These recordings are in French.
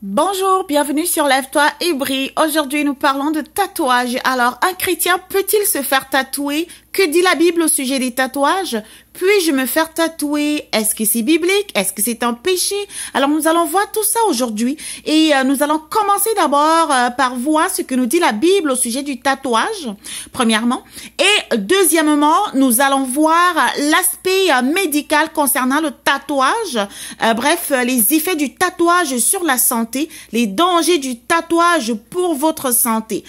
Bonjour, bienvenue sur Lève-toi et brille. Aujourd'hui, nous parlons de tatouage. Alors, un chrétien peut-il se faire tatouer? Que dit la Bible au sujet des tatouages? Puis-je me faire tatouer? Est-ce que c'est biblique? Est-ce que c'est un péché? Alors, nous allons voir tout ça aujourd'hui. Et nous allons commencer d'abord par voir ce que nous dit la Bible au sujet du tatouage, premièrement. Et deuxièmement, nous allons voir l'aspect médical concernant le tatouage. Bref, les effets du tatouage sur la santé, les dangers du tatouage pour votre santé.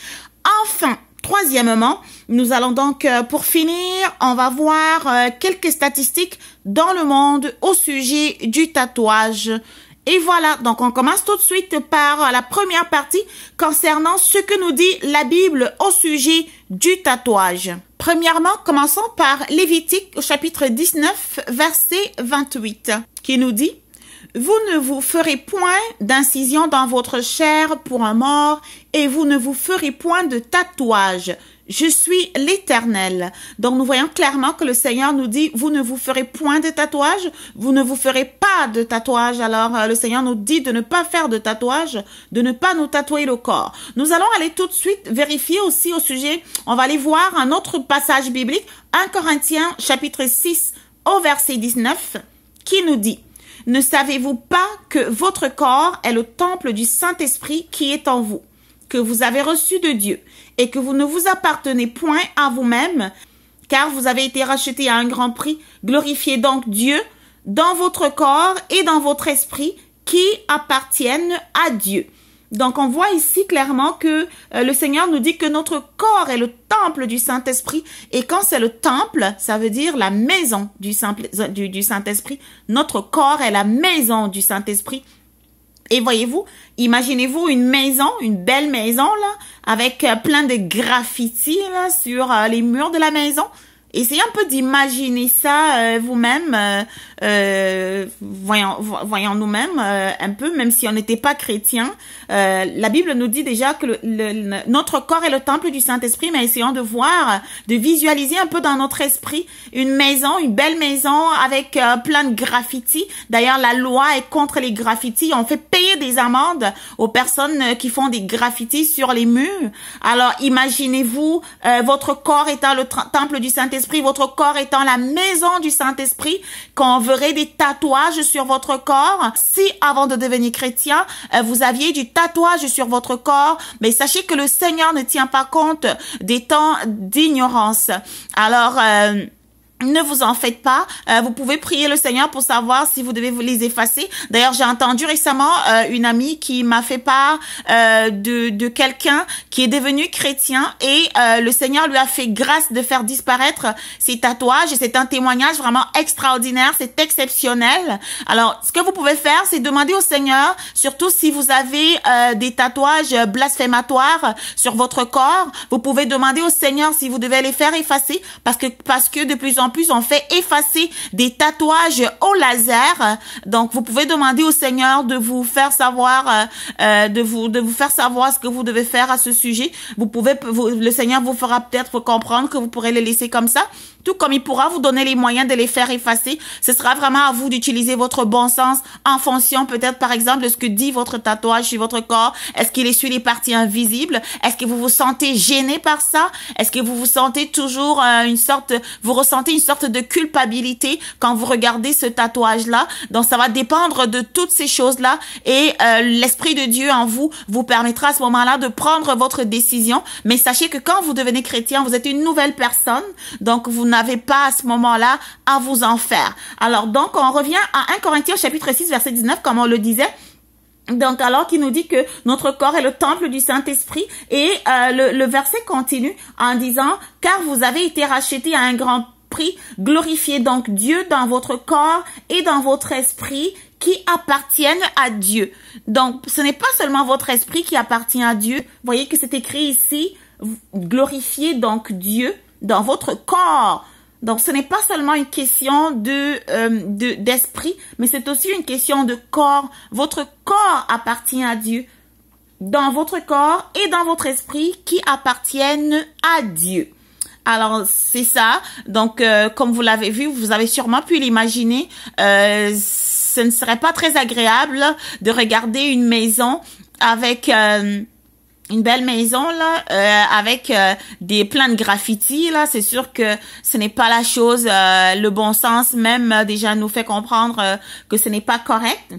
Enfin, troisièmement, nous allons donc, pour finir, on va voir quelques statistiques dans le monde au sujet du tatouage. Et voilà, donc on commence tout de suite par la première partie concernant ce que nous dit la Bible au sujet du tatouage. Premièrement, commençons par Lévitique au chapitre 19, verset 28, qui nous dit: vous ne vous ferez point d'incision dans votre chair pour un mort, et vous ne vous ferez point de tatouage. Je suis l'Éternel. Donc, nous voyons clairement que le Seigneur nous dit, vous ne vous ferez point de tatouage, vous ne vous ferez pas de tatouage. Alors, le Seigneur nous dit de ne pas faire de tatouage, de ne pas nous tatouer le corps. Nous allons aller tout de suite vérifier aussi au sujet, on va aller voir un autre passage biblique, 1 Corinthiens chapitre 6 au verset 19, qui nous dit: ne savez-vous pas que votre corps est le temple du Saint-Esprit qui est en vous, que vous avez reçu de Dieu, et que vous ne vous appartenez point à vous-même, car vous avez été rachetés à un grand prix? Glorifiez donc Dieu dans votre corps et dans votre esprit qui appartiennent à Dieu. Donc, on voit ici clairement que le Seigneur nous dit que notre corps est le temple du Saint-Esprit. Et quand c'est le temple, ça veut dire la maison du Saint-Esprit. Notre corps est la maison du Saint-Esprit. Et voyez-vous, imaginez-vous une maison, une belle maison, là, avec plein de graffitis, là, sur les murs de la maison. Essayez un peu d'imaginer ça vous-même, voyons nous-mêmes un peu, même si on n'était pas chrétien. La Bible nous dit déjà que notre corps est le temple du Saint-Esprit, mais essayons de voir, de visualiser un peu dans notre esprit une maison, une belle maison avec plein de graffitis. D'ailleurs, la loi est contre les graffitis. On fait payer des amendes aux personnes qui font des graffitis sur les murs. Alors, imaginez-vous votre corps étant le temple du Saint-Esprit, votre corps étant la maison du Saint-Esprit, qu'on verrait des tatouages sur votre corps. Si avant de devenir chrétien, vous aviez du tatouage sur votre corps, mais sachez que le Seigneur ne tient pas compte des temps d'ignorance. Alors, ne vous en faites pas. Vous pouvez prier le Seigneur pour savoir si vous devez vous les effacer. D'ailleurs, j'ai entendu récemment une amie qui m'a fait part de quelqu'un qui est devenu chrétien et le Seigneur lui a fait grâce de faire disparaître ses tatouages. Et c'est un témoignage vraiment extraordinaire. C'est exceptionnel. Alors, ce que vous pouvez faire, c'est demander au Seigneur, surtout si vous avez des tatouages blasphématoires sur votre corps, vous pouvez demander au Seigneur si vous devez les faire effacer parce que de plus en plus, on fait effacer des tatouages au laser. Donc, vous pouvez demander au Seigneur de vous faire savoir, de vous faire savoir ce que vous devez faire à ce sujet. Le Seigneur vous fera peut-être comprendre que vous pourrez les laisser comme ça. Tout comme il pourra vous donner les moyens de les faire effacer. Ce sera vraiment à vous d'utiliser votre bon sens en fonction peut-être par exemple de ce que dit votre tatouage sur votre corps. Est-ce qu'il est sur les parties invisibles? Est-ce que vous vous sentez gêné par ça? Est-ce que vous vous sentez toujours vous ressentez une sorte de culpabilité quand vous regardez ce tatouage-là? Donc ça va dépendre de toutes ces choses-là et l'Esprit de Dieu en vous vous permettra à ce moment-là de prendre votre décision. Mais sachez que quand vous devenez chrétien, vous êtes une nouvelle personne. Donc vous n'avez pas à ce moment-là à vous en faire. Alors donc on revient à 1 Corinthiens chapitre 6 verset 19 comme on le disait. Donc alors qu'il nous dit que notre corps est le temple du Saint-Esprit et le verset continue en disant: car vous avez été rachetés à un grand prix, glorifiez donc Dieu dans votre corps et dans votre esprit qui appartiennent à Dieu. Donc ce n'est pas seulement votre esprit qui appartient à Dieu. Vous voyez que c'est écrit ici: glorifiez donc Dieu dans votre corps. Donc, ce n'est pas seulement une question d'esprit, mais c'est aussi une question de corps. Votre corps appartient à Dieu. Dans votre corps et dans votre esprit qui appartiennent à Dieu. Alors, c'est ça. Donc, comme vous l'avez vu, vous avez sûrement pu l'imaginer. ce ne serait pas très agréable de regarder une maison avec une belle maison là, avec des plein de graffitis là. C'est sûr que ce n'est pas la chose. Le bon sens même déjà nous fait comprendre que ce n'est pas correct.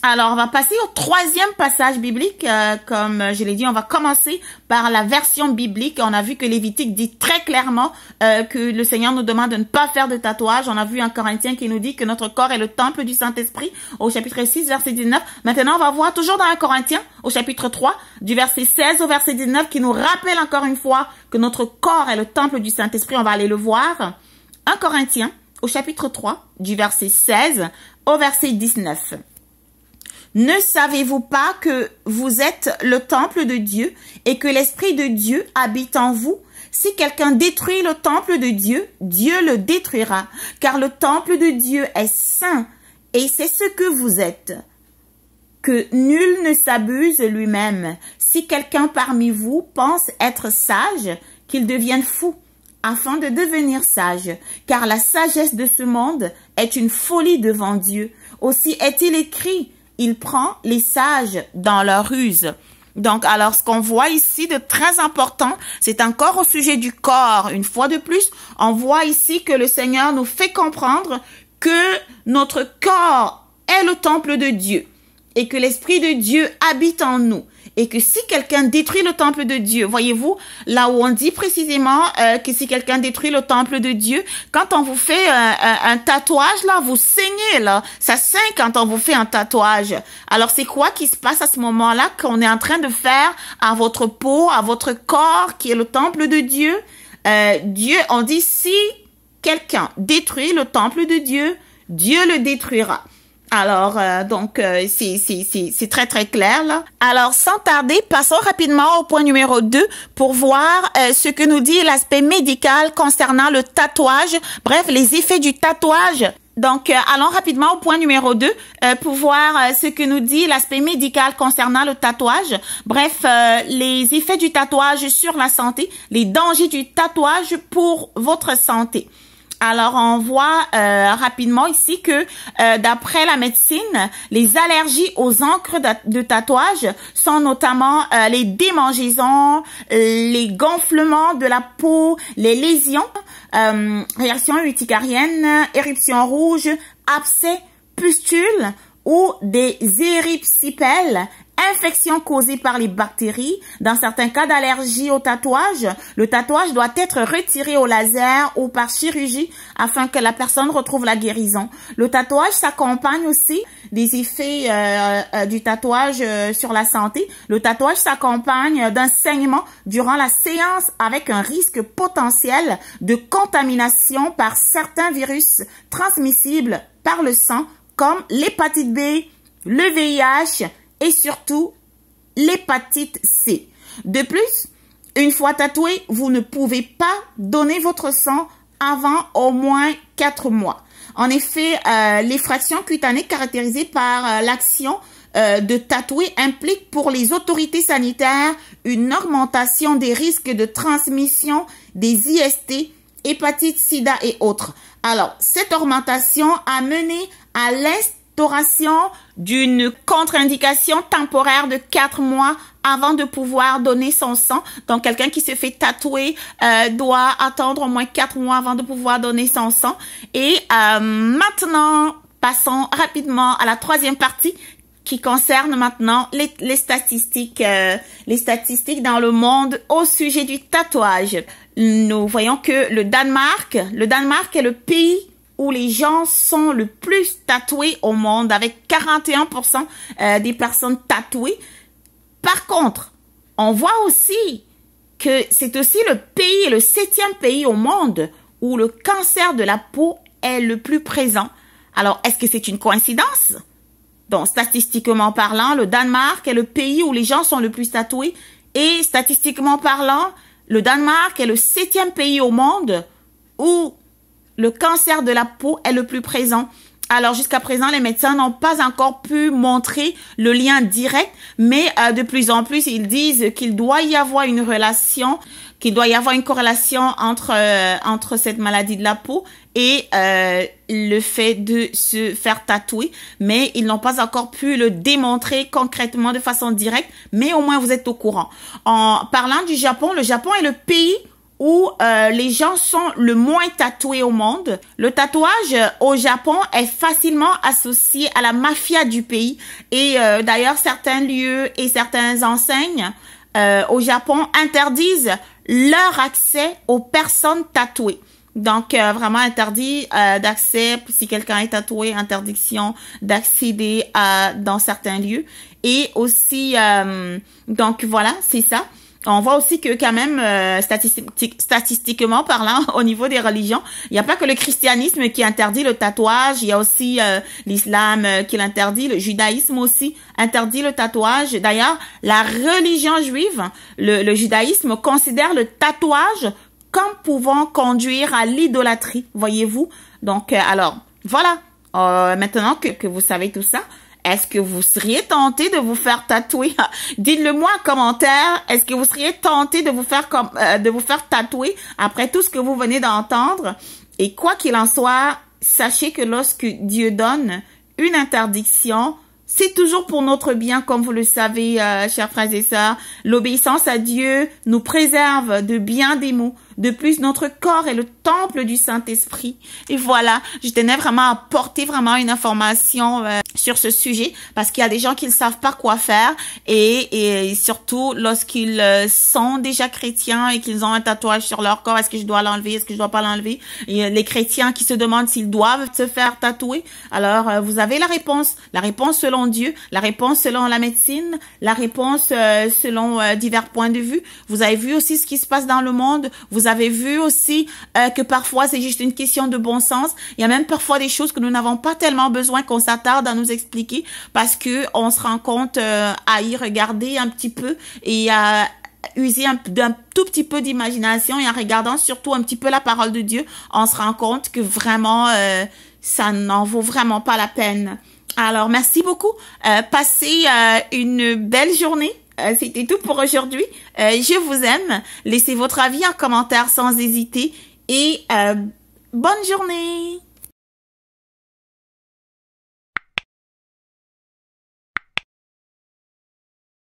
Alors, on va passer au troisième passage biblique. Comme je l'ai dit, on va commencer par la version biblique. On a vu que Lévitique dit très clairement que le Seigneur nous demande de ne pas faire de tatouage. On a vu un Corinthien qui nous dit que notre corps est le temple du Saint-Esprit au chapitre 6, verset 19. Maintenant, on va voir toujours dans un Corinthien au chapitre 3, du verset 16 au verset 19, qui nous rappelle encore une fois que notre corps est le temple du Saint-Esprit. On va aller le voir. Un Corinthien au chapitre 3, du verset 16 au verset 19. Ne savez-vous pas que vous êtes le temple de Dieu et que l'Esprit de Dieu habite en vous? Si quelqu'un détruit le temple de Dieu, Dieu le détruira, car le temple de Dieu est saint et c'est ce que vous êtes. Que nul ne s'abuse lui-même. Si quelqu'un parmi vous pense être sage, qu'il devienne fou, afin de devenir sage, car la sagesse de ce monde est une folie devant Dieu. Aussi est-il écrit, il prend les sages dans leur ruse. Donc, alors, ce qu'on voit ici de très important, c'est encore au sujet du corps. Une fois de plus, on voit ici que le Seigneur nous fait comprendre que notre corps est le temple de Dieu et que l'Esprit de Dieu habite en nous. Et que si quelqu'un détruit le temple de Dieu, voyez-vous, là où on dit précisément que si quelqu'un détruit le temple de Dieu, quand on vous fait un tatouage, là, vous saignez, là. Ça saigne quand on vous fait un tatouage. Alors, c'est quoi qui se passe à ce moment-là qu'on est en train de faire à votre peau, à votre corps, qui est le temple de Dieu? Dieu, on dit, si quelqu'un détruit le temple de Dieu, Dieu le détruira. Alors, c'est très, très clair, là. Alors, sans tarder, passons rapidement au point numéro 2 pour voir ce que nous dit l'aspect médical concernant le tatouage. Bref, les effets du tatouage. Donc, allons rapidement au point numéro 2 pour voir ce que nous dit l'aspect médical concernant le tatouage. Bref, les effets du tatouage sur la santé, les dangers du tatouage pour votre santé. Alors, on voit rapidement ici que d'après la médecine, les allergies aux encres de tatouage sont notamment les démangeaisons, les gonflements de la peau, les lésions, réactions urticariennes, éruptions rouges, abcès, pustules ou des éripsipèles, infections causées par les bactéries. Dans certains cas d'allergie au tatouage, le tatouage doit être retiré au laser ou par chirurgie afin que la personne retrouve la guérison. Le tatouage s'accompagne aussi des effets du tatouage sur la santé. Le tatouage s'accompagne d'un saignement durant la séance avec un risque potentiel de contamination par certains virus transmissibles par le sang comme l'hépatite B, le VIH et surtout l'hépatite C. De plus, une fois tatoué, vous ne pouvez pas donner votre sang avant au moins 4 mois. En effet, l'effraction cutanée caractérisée par l'action de tatouer implique pour les autorités sanitaires une augmentation des risques de transmission des IST, hépatite, sida et autres. Alors, cette augmentation a mené à l'instauration d'une contre-indication temporaire de 4 mois avant de pouvoir donner son sang. Donc, quelqu'un qui se fait tatouer doit attendre au moins 4 mois avant de pouvoir donner son sang. Et maintenant, passons rapidement à la troisième partie qui concerne maintenant les statistiques dans le monde au sujet du tatouage. Nous voyons que le Danemark est le pays où les gens sont le plus tatoués au monde, avec 41% des personnes tatouées. Par contre, on voit aussi que c'est aussi le 7e pays au monde où le cancer de la peau est le plus présent. Alors, est-ce que c'est une coïncidence? Donc, statistiquement parlant, le Danemark est le pays où les gens sont le plus tatoués et statistiquement parlant, le Danemark est le 7e pays au monde où le cancer de la peau est le plus présent. Alors, jusqu'à présent, les médecins n'ont pas encore pu montrer le lien direct, mais de plus en plus, ils disent qu'il doit y avoir une relation, qu'il doit y avoir une corrélation entre cette maladie de la peau et le fait de se faire tatouer, mais ils n'ont pas encore pu le démontrer concrètement de façon directe, mais au moins vous êtes au courant. En parlant du Japon, le Japon est le pays où les gens sont le moins tatoués au monde. Le tatouage au Japon est facilement associé à la mafia du pays. Et d'ailleurs, certains lieux et certaines enseignes au Japon interdisent leur accès aux personnes tatouées. Donc, vraiment interdit d'accès, si quelqu'un est tatoué, interdiction d'accéder dans certains lieux. Et aussi, donc voilà, c'est ça. On voit aussi que quand même, statistiquement parlant, au niveau des religions, il n'y a pas que le christianisme qui interdit le tatouage, il y a aussi l'islam qui l'interdit, le judaïsme aussi interdit le tatouage. D'ailleurs, la religion juive, le judaïsme considère le tatouage comme pouvant conduire à l'idolâtrie, voyez-vous. Donc, alors, voilà. Maintenant que vous savez tout ça, est-ce que vous seriez tenté de vous faire tatouer? Dites-le moi en commentaire. Est-ce que vous seriez tenté de vous faire tatouer après tout ce que vous venez d'entendre? Et quoi qu'il en soit, sachez que lorsque Dieu donne une interdiction, c'est toujours pour notre bien, comme vous le savez, chers frères et sœurs. L'obéissance à Dieu nous préserve de bien des maux. De plus, notre corps est le temple du Saint-Esprit. Et voilà, je tenais vraiment à apporter vraiment une information sur ce sujet parce qu'il y a des gens qui ne savent pas quoi faire et surtout lorsqu'ils sont déjà chrétiens et qu'ils ont un tatouage sur leur corps, est-ce que je dois l'enlever, est-ce que je dois pas l'enlever? Et les chrétiens qui se demandent s'ils doivent se faire tatouer. Alors, vous avez la réponse selon Dieu, la réponse selon la médecine, la réponse selon divers points de vue. Vous avez vu aussi ce qui se passe dans le monde. Vous avez vu aussi que parfois c'est juste une question de bon sens. Il y a même parfois des choses que nous n'avons pas tellement besoin qu'on s'attarde à nous expliquer parce que on se rend compte à y regarder un petit peu et à user d'un tout petit peu d'imagination et en regardant surtout un petit peu la parole de Dieu, on se rend compte que vraiment ça n'en vaut vraiment pas la peine. Alors merci beaucoup. Passez une belle journée. C'était tout pour aujourd'hui. Je vous aime. Laissez votre avis en commentaire sans hésiter et bonne journée.